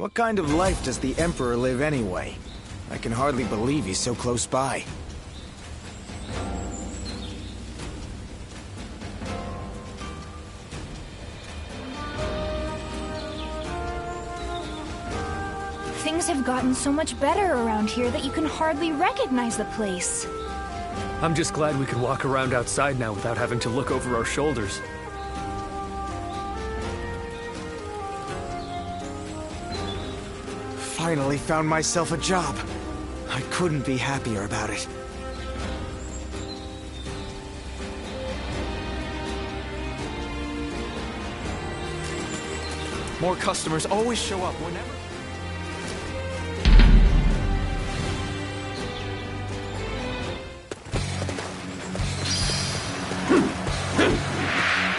What kind of life does the Emperor live anyway? I can hardly believe he's so close by. Things have gotten so much better around here that you can hardly recognize the place. I'm just glad we can walk around outside now without having to look over our shoulders. Finally found myself a job. I couldn't be happier about it. More customers always show up whenever...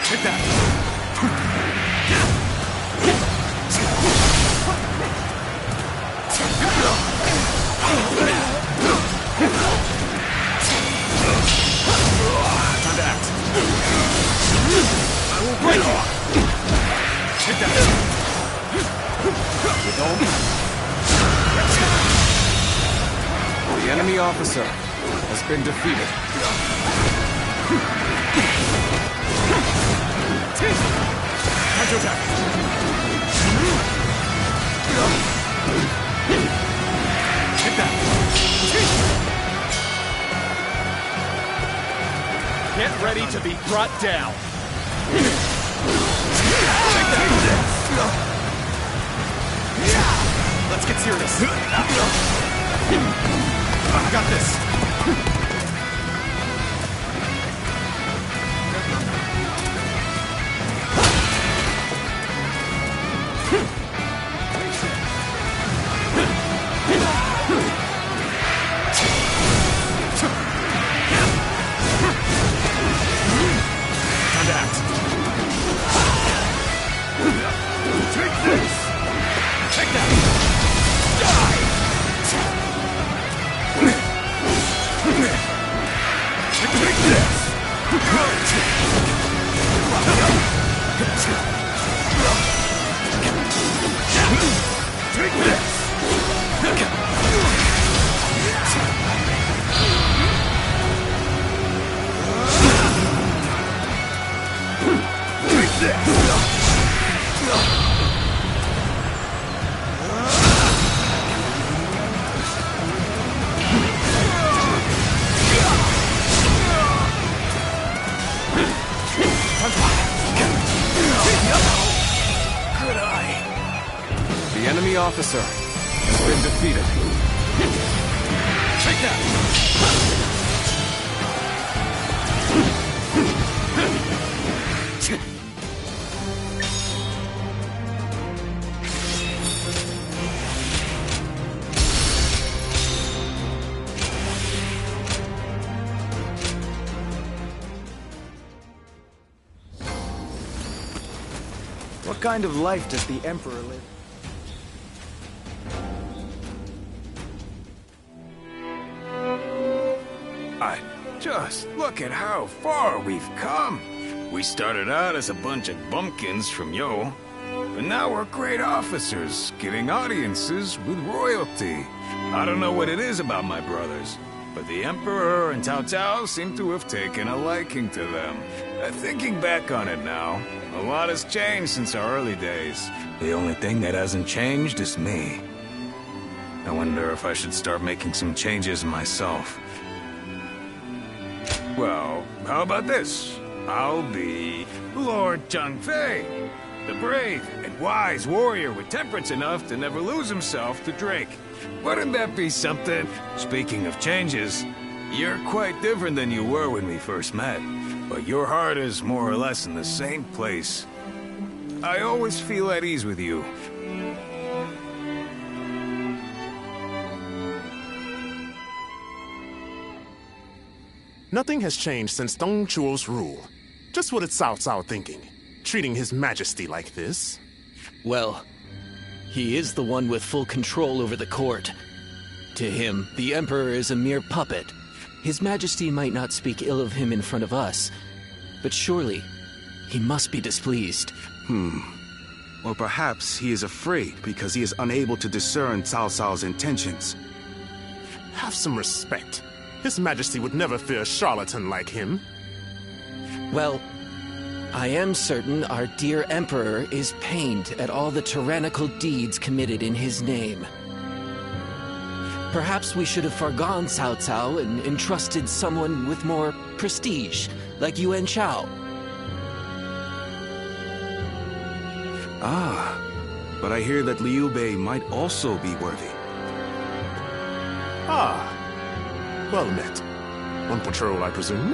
Hit that! Time to act. I will break you! Hit that! The enemy officer has been defeated. Counterattack! Hit that! Get ready to be brought down! Take that! Let's get serious. I got this. Time to act. Take this. Take that! Die! Take this! Take this! Take this! Good eye. The enemy officer has been defeated. Take that! What kind of life does the Emperor live? Just look at how far we've come. We started out as a bunch of bumpkins from Yo, but now we're great officers, getting audiences with royalty. I don't know what it is about my brothers, but the Emperor and Cao Cao seem to have taken a liking to them. Thinking back on it now, a lot has changed since our early days. The only thing that hasn't changed is me. I wonder if I should start making some changes myself. Well, how about this? I'll be Lord Changfei, the brave and wise warrior with temperance enough to never lose himself to drink. Wouldn't that be something? Speaking of changes, you're quite different than you were when we first met, but your heart is more or less in the same place. I always feel at ease with you. Nothing has changed since Dong Chuo's rule. Just what is Cao Cao thinking? Treating His Majesty like this? Well, he is the one with full control over the court. To him, the Emperor is a mere puppet. His Majesty might not speak ill of him in front of us, but surely he must be displeased. Or perhaps he is afraid because he is unable to discern Cao Cao's intentions. Have some respect. His Majesty would never fear a charlatan like him. Well, I am certain our dear Emperor is pained at all the tyrannical deeds committed in his name. Perhaps we should have forgone Cao Cao and entrusted someone with more prestige, like Yuan Shao. Ah, but I hear that Liu Bei might also be worthy. Ah, well met. On patrol, I presume?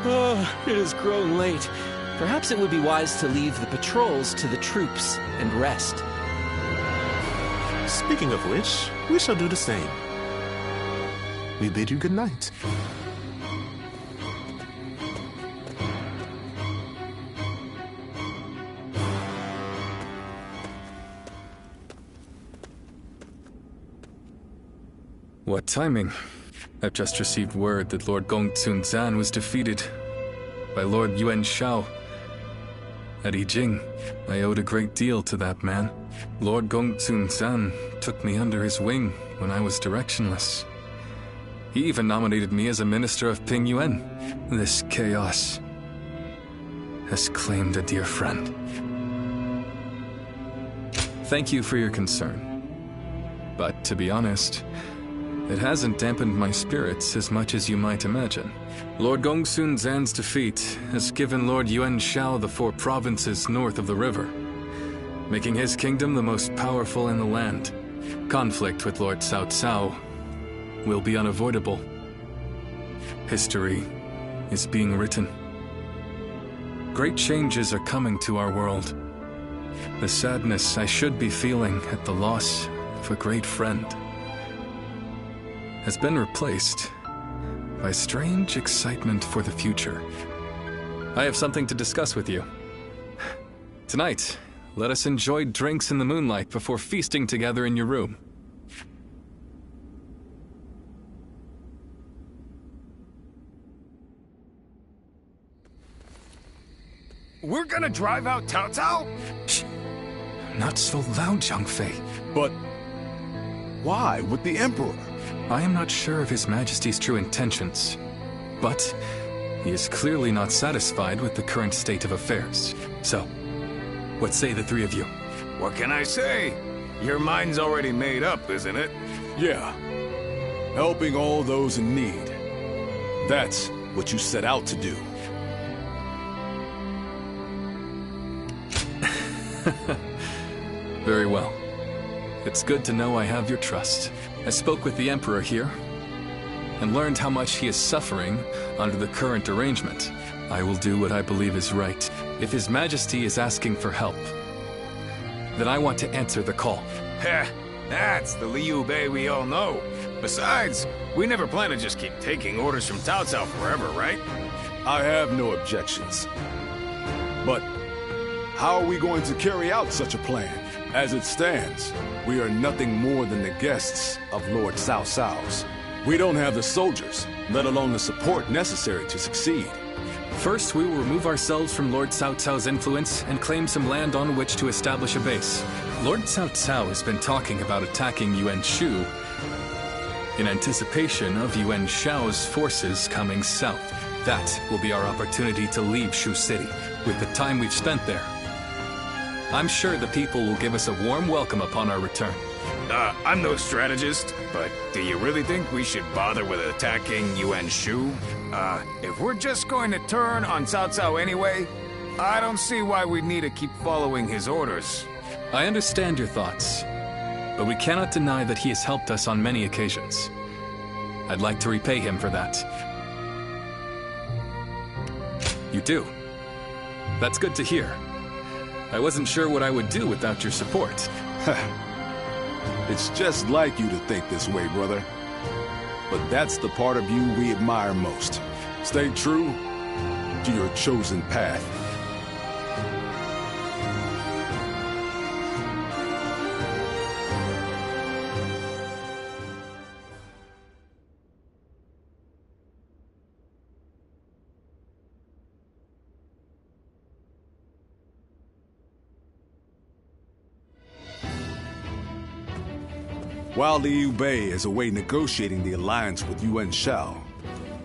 Oh, it has grown late. Perhaps it would be wise to leave the patrols to the troops and rest. Speaking of which, we shall do the same. We bid you good night. What timing? I've just received word that Lord Gongsun Zan was defeated by Lord Yuan Shao at Yijing. I owed a great deal to that man. Lord Gongsun Zan took me under his wing when I was directionless. He even nominated me as a minister of Ping Yuan. This chaos has claimed a dear friend. Thank you for your concern. But to be honest, it hasn't dampened my spirits as much as you might imagine. Lord Gongsun Zan's defeat has given Lord Yuan Shao the 4 provinces north of the river, making his kingdom the most powerful in the land. Conflict with Lord Cao Cao will be unavoidable. History is being written. Great changes are coming to our world. The sadness I should be feeling at the loss of a great friend has been replaced by strange excitement for the future. I have something to discuss with you. Tonight, let us enjoy drinks in the moonlight before feasting together in your room. We're gonna drive out Cao Cao? Shh. Not so loud, Zhang Fei. But why with the Emperor? I am not sure of His Majesty's true intentions, but he is clearly not satisfied with the current state of affairs. So, what say the 3 of you? What can I say? Your mind's already made up, isn't it? Yeah. Helping all those in need. That's what you set out to do. Very well. It's good to know I have your trust. I spoke with the Emperor here, and learned how much he is suffering under the current arrangement. I will do what I believe is right. If His Majesty is asking for help, then I want to answer the call. Heh, that's the Liu Bei we all know. Besides, we never plan to just keep taking orders from Cao Cao forever, right? I have no objections. But how are we going to carry out such a plan? As it stands, we are nothing more than the guests of Lord Cao Cao's. We don't have the soldiers, let alone the support necessary to succeed. First, we will remove ourselves from Lord Cao Cao's influence and claim some land on which to establish a base. Lord Cao Cao has been talking about attacking Yuan Shu in anticipation of Yuan Shao's forces coming south. That will be our opportunity to leave Shu City. With the time we've spent there, I'm sure the people will give us a warm welcome upon our return. I'm no strategist, but do you really think we should bother with attacking Yuan Shu? If we're just going to turn on Cao Cao anyway, I don't see why we need to keep following his orders. I understand your thoughts, but we cannot deny that he has helped us on many occasions. I'd like to repay him for that. You do? That's good to hear. I wasn't sure what I would do without your support. It's just like you to think this way, brother. But that's the part of you we admire most. Stay true to your chosen path. While Liu Bei is away negotiating the alliance with Yuan Shao,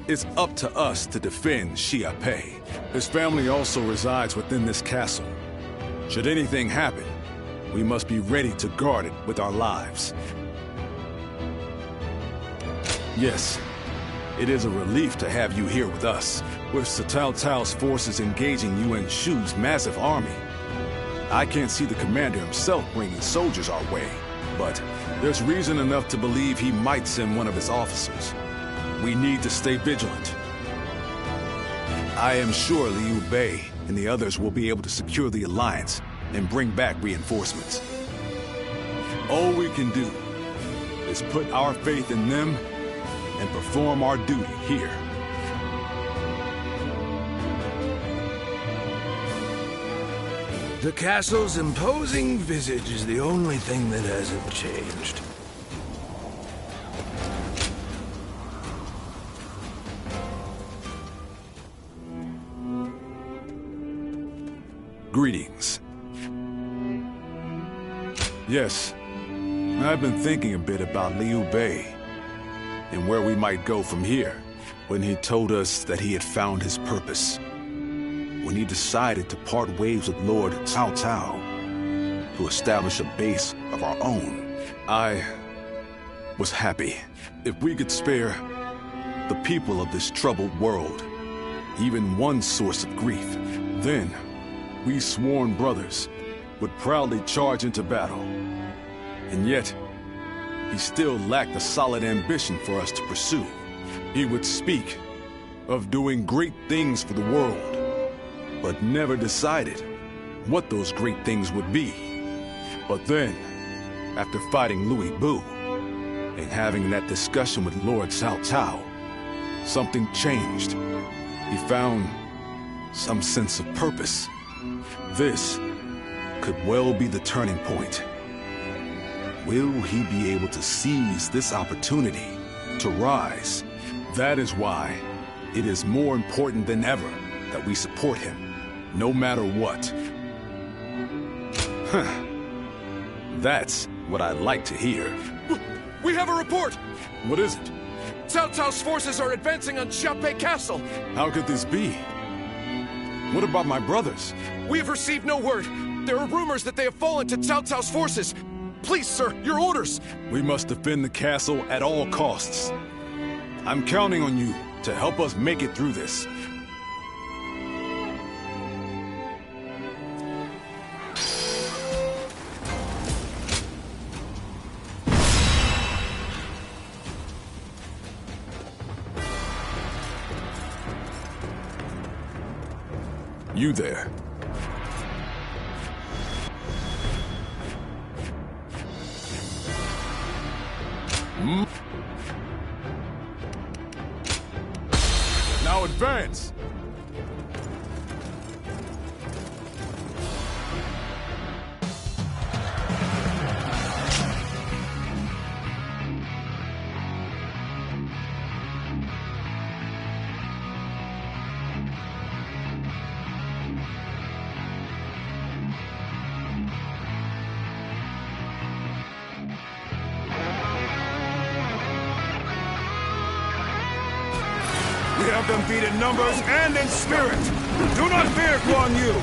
it's up to us to defend Xia Pei. His family also resides within this castle. Should anything happen, we must be ready to guard it with our lives. Yes, it is a relief to have you here with us. With Cao Cao's forces engaging Yuan Shu's massive army, I can't see the commander himself bringing soldiers our way, but there's reason enough to believe he might send one of his officers. We need to stay vigilant. I am sure Liu Bei and the others will be able to secure the alliance and bring back reinforcements. All we can do is put our faith in them and perform our duty here. The castle's imposing visage is the only thing that hasn't changed. Greetings. Yes, I've been thinking a bit about Liu Bei and where we might go from here. When he told us that he had found his purpose, when he decided to part ways with Lord Cao Cao to establish a base of our own, I was happy. If we could spare the people of this troubled world even one source of grief, then we sworn brothers would proudly charge into battle. And yet, he still lacked a solid ambition for us to pursue. He would speak of doing great things for the world, but never decided what those great things would be. But then, after fighting Louis Bu and having that discussion with Lord Cao Cao, something changed. He found some sense of purpose. This could well be the turning point. Will he be able to seize this opportunity to rise? That is why it is more important than ever that we support him, no matter what. Huh. That's what I like to hear. We have a report! What is it? Cao Cao's forces are advancing on Xiaopei Castle! How could this be? What about my brothers? We have received no word. There are rumors that they have fallen to Cao Cao's forces. Please, sir, your orders! We must defend the castle at all costs. I'm counting on you to help us make it through this. You there. Now advance! We have them beat in numbers and in spirit. Do not fear, Guan Yu.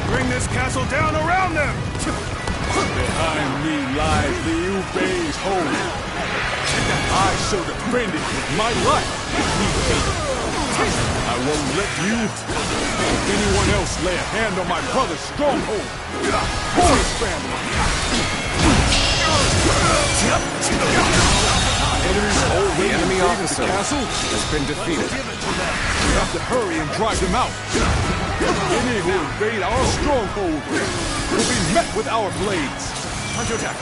Bring this castle down around them. Behind me lies Liu Bei's home. I shall defend it with my life if need be. I won't let you or anyone else lay a hand on my brother's stronghold or his family. The enemy officer has been defeated. We have to hurry and drive them out. Any who invade our stronghold will be met with our blades. Time to attack.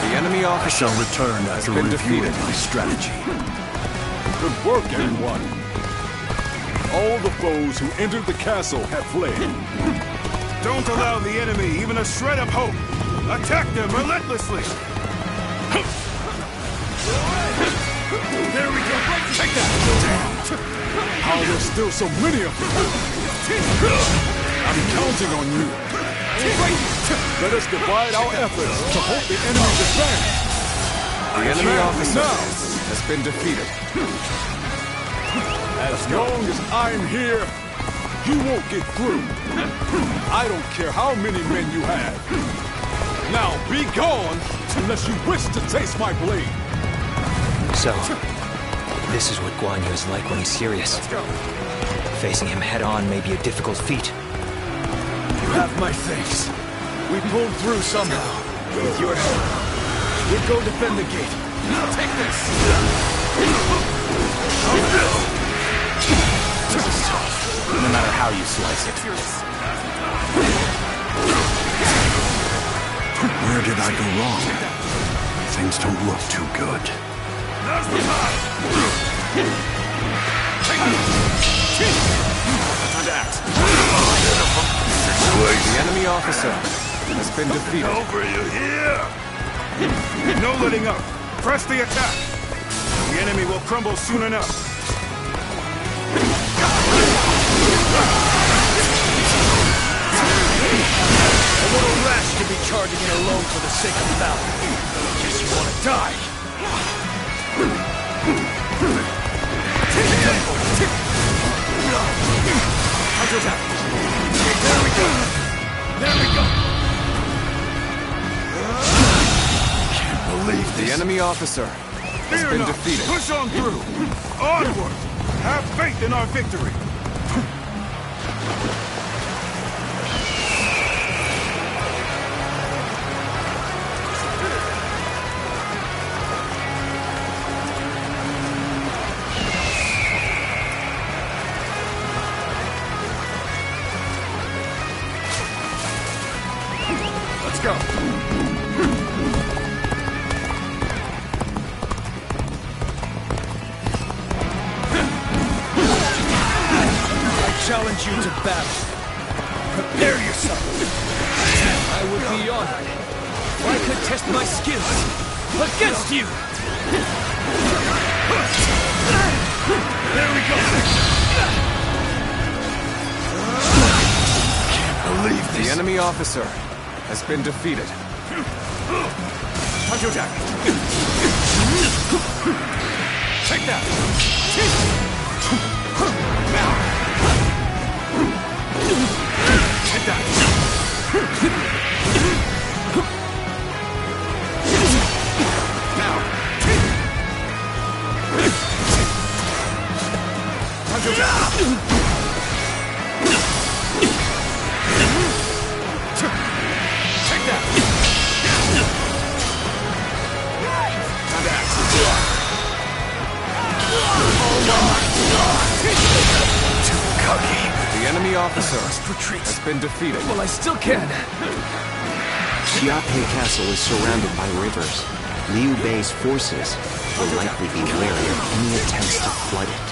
The enemy officer Shall return after reviewing my strategy. Good work, everyone. All the foes who entered the castle have fled. Don't allow the enemy even a shred of hope. Attack them relentlessly. There we go. Take that. How how there's still so many of them. I'm counting on you. Let us divide our efforts to hope the enemy disbands. The enemy officer has been defeated. As long as I'm here, you won't get through. I don't care how many men you have. Now be gone unless you wish to taste my blade. So, this is what Guan Yu is like when he's serious. Let's go. Facing him head-on may be a difficult feat. You have my thanks. We pulled through somehow. With your help. We'll go defend the gate. Take this! This is tough, no matter how you slice it. Where did I go wrong? Things don't look too good. Now's the time! Time to act. The enemy officer has been defeated. Over you here! No letting up. Press the attack. The enemy will crumble soon enough. A little rash to be charging in alone for the sake of battle. Guess you want to die. There we go. There we go. Can't believe this. The enemy officer has Fear been not. defeated. Push on through. Onward. Have faith in our victory. Let's go. I challenge you to battle. Prepare yourself. I would be honored if I could test my skills against you. There we go. Can't believe this. The enemy officer has been defeated. Time to attack. Take that. Now. Take that. Now. Time to attack. Take that. Time to act. Too cocky. The enemy officer has been defeated. Well, I still can. Xiape Castle is surrounded by rivers. Liu Bei's forces will likely be wary of any attempts to flood it.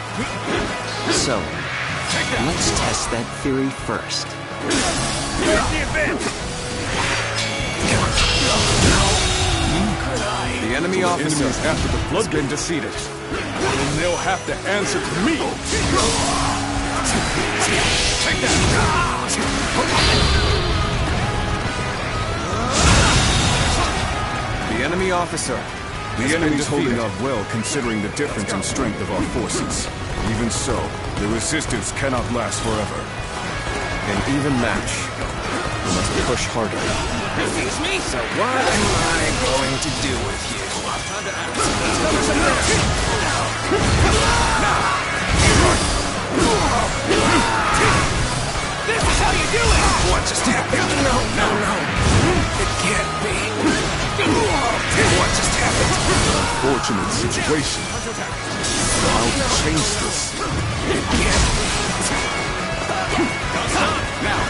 So, let's test that theory first. The enemy officer Enemies after the has flood been defeated. and they'll have to answer to me. Take that. The enemy officer The has been enemy's holding defeated. up well considering the difference in strength of our forces. Even so, the resistance cannot last forever. An even match. We must push harder. Excuse me? So what am I going to do with you? Time to act. Let's cover some ground. Now. This is how you do it! What just happened? No. It can't be. What just happened? Fortunate situation. I'll change this. It can't be. Now.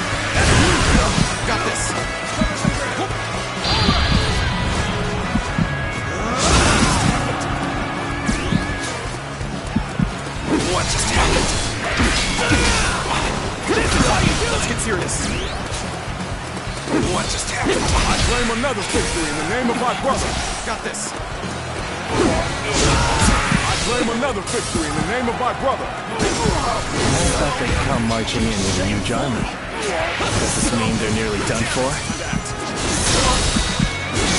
Got this. What just happened? This is how you do it! Let's get serious. What just happened? I claim another victory in the name of my brother. Got this. I proclaim another victory in the name of my brother. I thought they'd come marching in with a huge army. Does this mean they're nearly done for?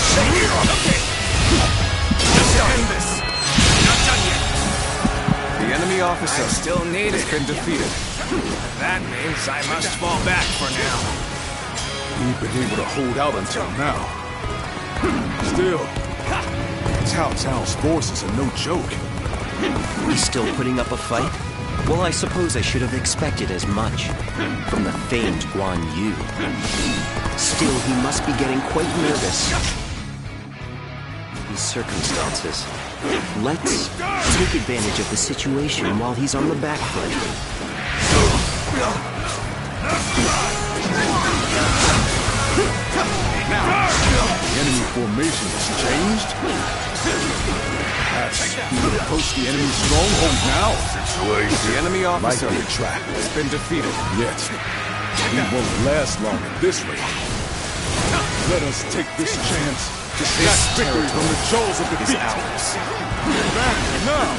Stay here! Okay! Let's end this! Not done yet! The enemy officer I still need has been defeated. That means I must fall back for now. We've been able to hold out until now. Still, Cao Cao's forces are no joke. He's still putting up a fight? Well, I suppose I should have expected as much from the famed Guan Yu. Still, he must be getting quite nervous. These circumstances. Let's take advantage of the situation while he's on the back foot. Now, the enemy formation has changed. Perhaps we will approach the enemy's stronghold now. The enemy officer Likely a trap has been defeated. Yet, we won't last long at this rate. Let us take this chance to snatch victory from the jaws of defeat. Back now!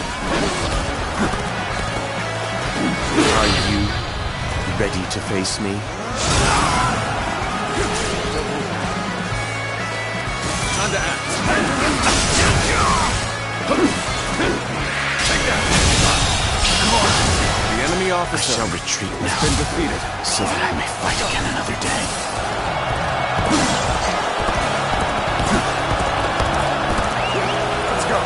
Are you ready to face me? Time to act. The enemy officer I shall retreat now, has been defeated, so that I may fight again another day. Let's go.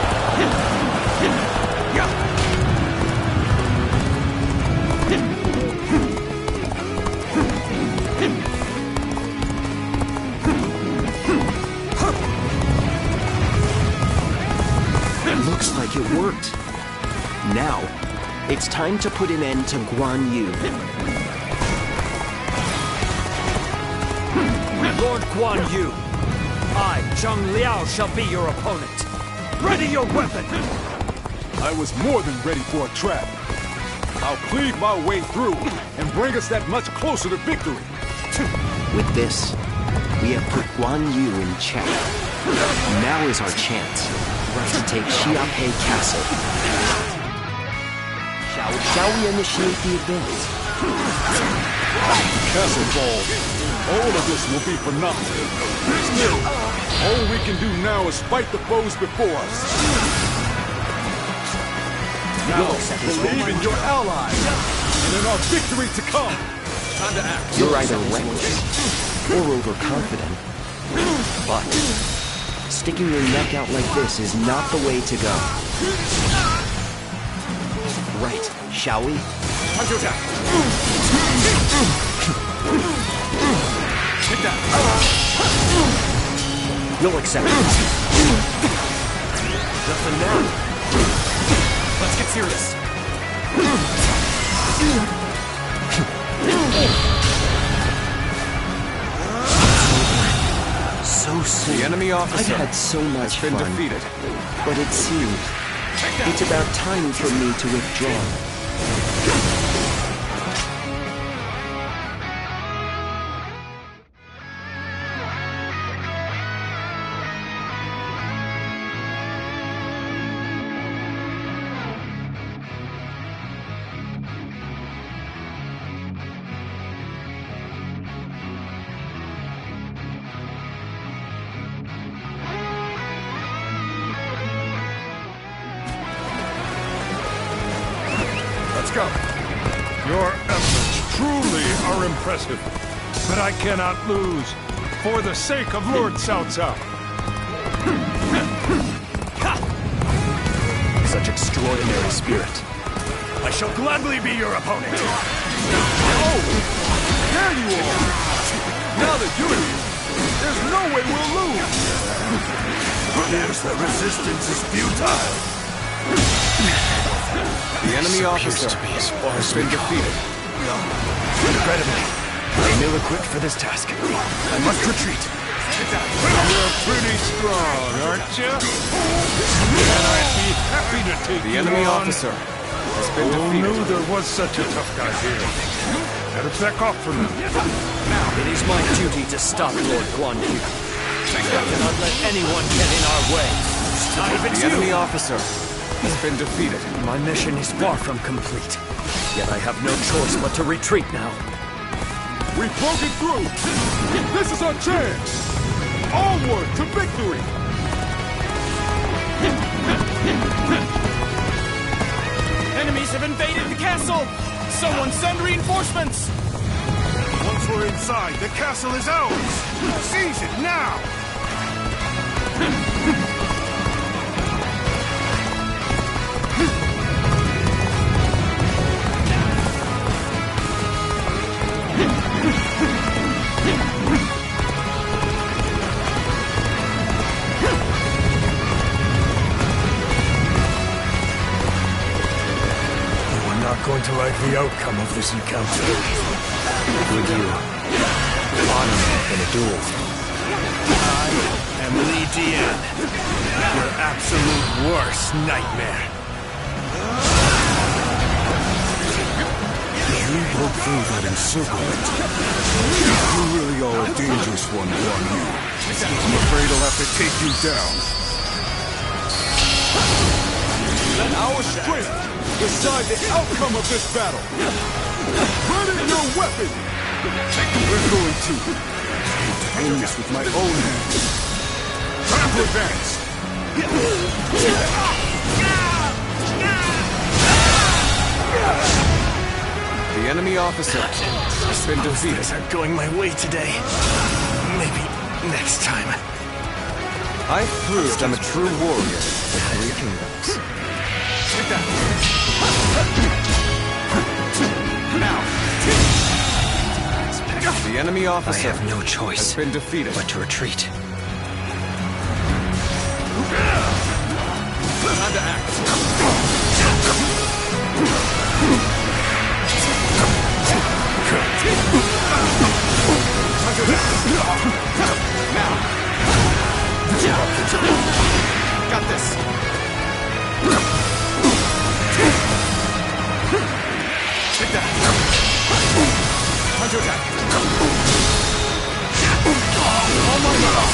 Looks like it worked. Now, it's time to put an end to Guan Yu. Lord Guan Yu, I, Zheng Liao, shall be your opponent. Ready your weapon! I was more than ready for a trap. I'll cleave my way through and bring us that much closer to victory. With this, we have put Guan Yu in check. Now is our chance to take Xiaopei Castle. Shall we initiate the advance? Castle fall. All of this will be for nothing. Still, all we can do now is fight the foes before us. Now, believe in your allies and in our victory to come. Time to act. You're either reckless or overconfident. But sticking your neck out like this is not the way to go. Right, shall we? Time to attack. Take that. You'll accept it. Nothing now. Let's get serious. So soon. The enemy officer I've had so much has been fun, defeated. but it seems it's about time for me to withdraw. Let's go. Your efforts truly are impressive, but I cannot lose for the sake of Lord Cao Cao. Such extraordinary spirit. I shall gladly be your opponent. Oh! There you are! Now that you're here, there's no way we'll lose! Appears the resistance is futile. The enemy officer has been defeated. Regrettably, I'm ill-equipped for this task. I must retreat. You're pretty strong, aren't you? And I'd be happy to take The you enemy on. officer has been Who defeated. knew there was such a tough guy here? Better back off from him. It is my duty to stop Lord Guan Yu. I cannot let anyone get in our way. Not even The you. enemy officer has been defeated. My mission is far from complete. Yet I have no choice but to retreat now. We've broken through! This is our chance! Onward to victory! Enemies have invaded the castle! Someone send reinforcements! Once we're inside, the castle is ours! Seize it now! Going to like the outcome of this encounter. Would you honor me in a duel? I am Li Dian, your absolute worst nightmare. You broke through that encirclement. You really are a dangerous one, Guan Yu. I'm afraid I'll have to take you down. Let our strength decide the outcome of this battle. Burn your weapon! We're going to end this with my own hands. Time to advance! The enemy officer has been defeated. Things aren't going my way today. Maybe next time. I've proved I'm a true warrior with 3 kingdoms. Take that! The enemy officer I have no choice has been defeated. but to retreat. Time to act. Now. Got this. Take that. Time to attack. Oh my God.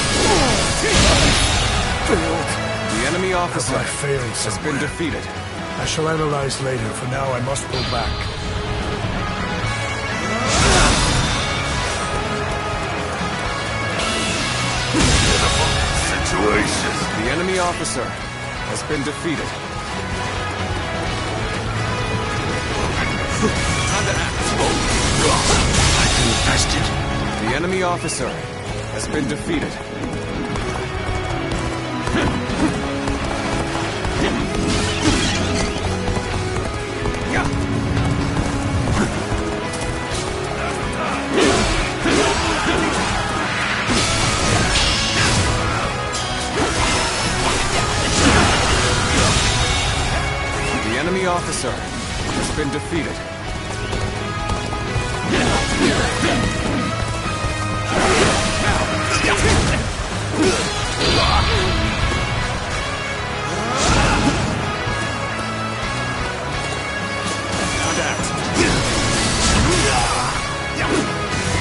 The enemy officer has been defeated. I shall analyze later. For now, I must go back. The enemy officer has been defeated. Time to act. I've been bested. The enemy officer has been defeated. The enemy officer has been defeated.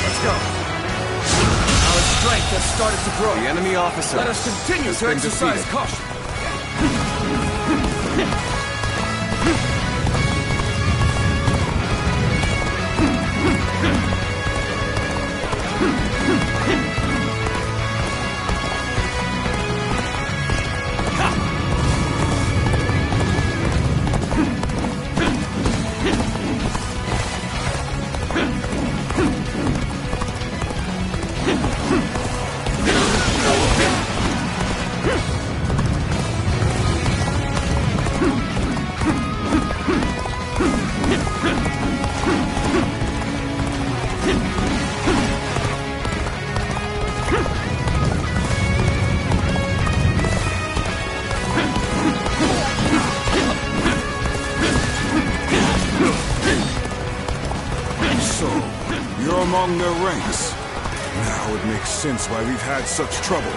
Let's go. Our strength has started to grow. The enemy officer. Let us continue to exercise caution. Among their ranks. Now it makes sense why we've had such trouble.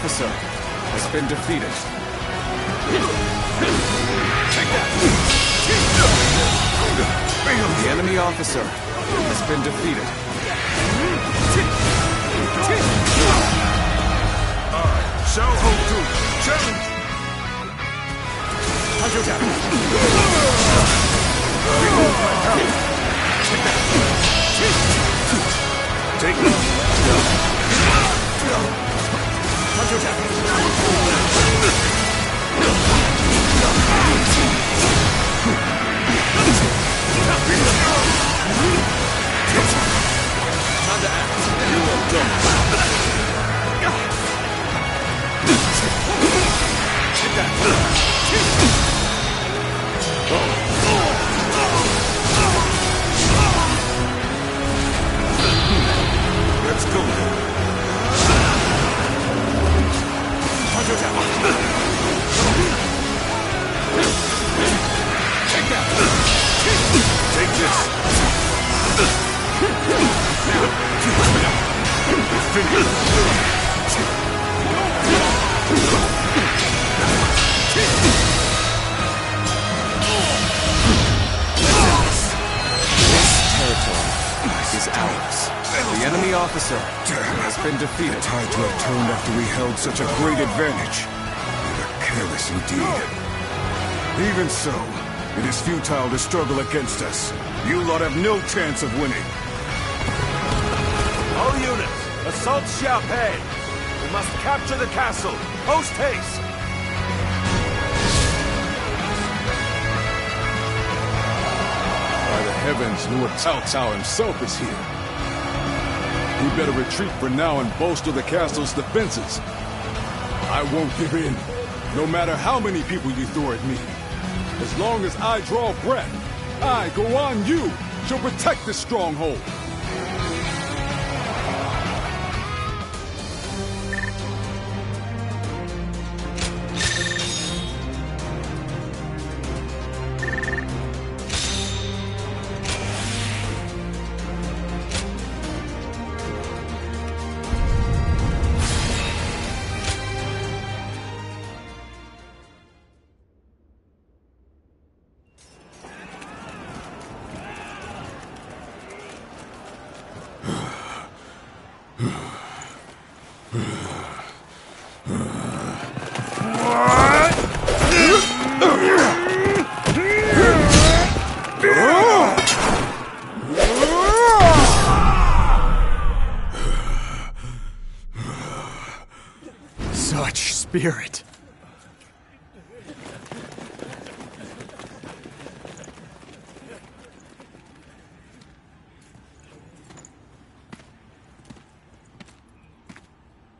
officer has been defeated. The enemy officer has been defeated. Shall hold to challenge. Take Let's go. Take this. Is ours. The enemy officer has been defeated. It's hard to have turned after we held such a great advantage. We were careless indeed. Even so, it is futile to struggle against us. You lot have no chance of winning. All units, assault Xiaopei. We must capture the castle. Post haste. By the heavens, Lord Cao Cao himself is here. We better retreat for now and bolster the castle's defenses. I won't give in, no matter how many people you throw at me. As long as I draw breath, I, Guan Yu, shall protect this stronghold. Such spirit.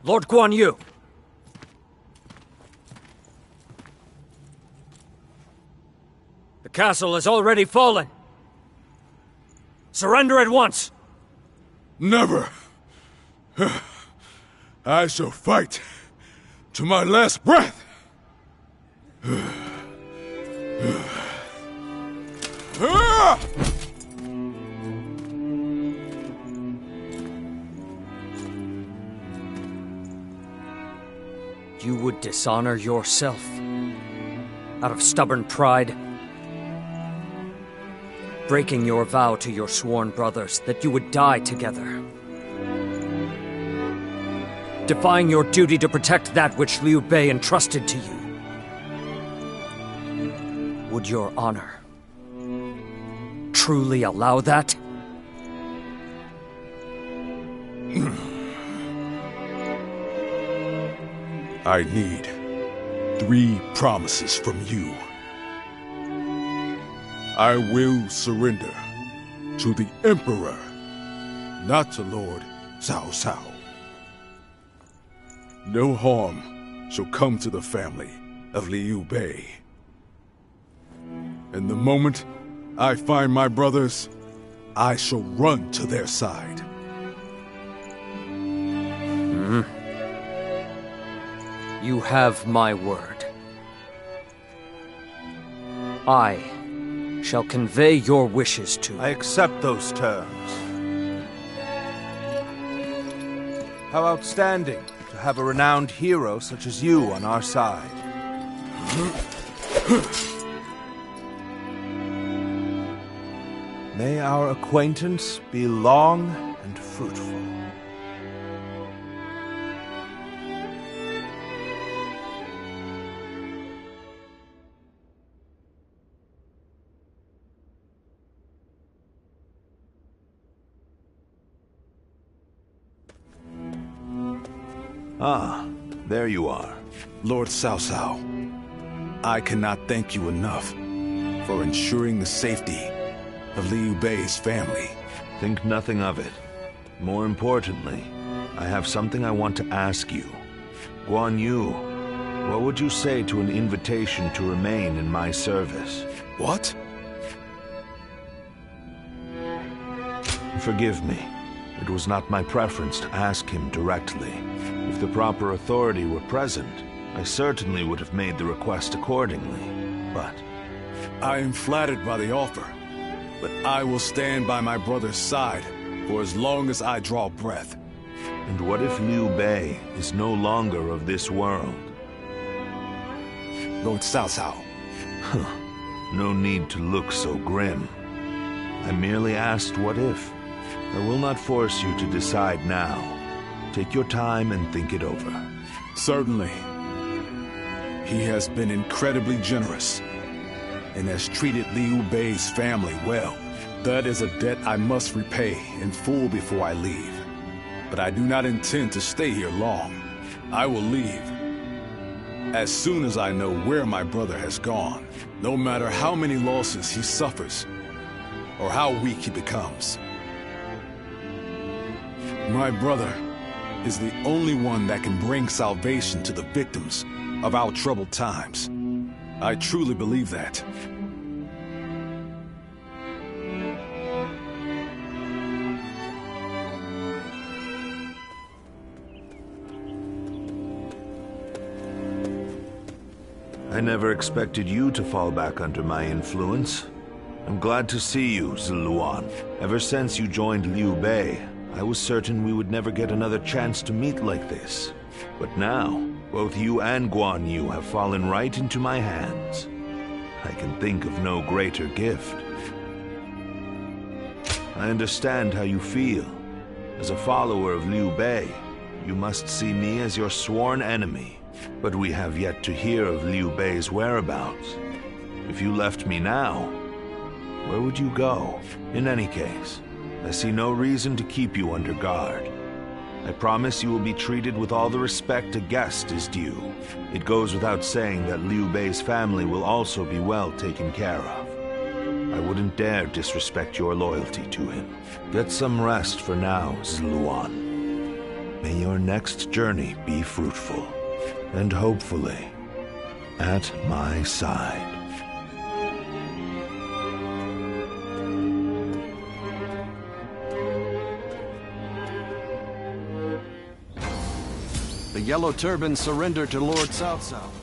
Lord Guan Yu. The castle has already fallen. Surrender at once. Never. I shall fight to my last breath. You would dishonor yourself out of stubborn pride, breaking your vow to your sworn brothers that you would die together, defying your duty to protect that which Liu Bei entrusted to you. Would your honor truly allow that? I need 3 promises from you. I will surrender to the Emperor, not to Lord Cao Cao. No harm shall come to the family of Liu Bei. And the moment I find my brothers, I shall run to their side. You have my word. I shall convey your wishes to... I accept those terms. How outstanding to have a renowned hero such as you on our side. May our acquaintance be long and fruitful. Ah, there you are. Lord Cao Cao. I cannot thank you enough for ensuring the safety of Liu Bei's family. Think nothing of it. More importantly, I have something I want to ask you. Guan Yu, what would you say to an invitation to remain in my service? What? Forgive me. It was not my preference to ask him directly. If the proper authority were present, I certainly would have made the request accordingly, but... I am flattered by the offer, but I will stand by my brother's side for as long as I draw breath. And what if Liu Bei is no longer of this world? Lord Cao Cao. No need to look so grim. I merely asked what if. I will not force you to decide now. Take your time and think it over. Certainly. He has been incredibly generous and has treated Liu Bei's family well. That is a debt I must repay in full before I leave. But I do not intend to stay here long. I will leave as soon as I know where my brother has gone, no matter how many losses he suffers or how weak he becomes. My brother is the only one that can bring salvation to the victims of our troubled times. I truly believe that. I never expected you to fall back under my influence. I'm glad to see you, Ziluan. Ever since you joined Liu Bei, I was certain we would never get another chance to meet like this. But now, both you and Guan Yu have fallen right into my hands. I can think of no greater gift. I understand how you feel. As a follower of Liu Bei, you must see me as your sworn enemy. But we have yet to hear of Liu Bei's whereabouts. If you left me now, where would you go? In any case, I see no reason to keep you under guard. I promise you will be treated with all the respect a guest is due. It goes without saying that Liu Bei's family will also be well taken care of. I wouldn't dare disrespect your loyalty to him. Get some rest for now, Ziluan. May your next journey be fruitful, and hopefully, at my side. The Yellow Turbans surrender to Lord Cao Cao.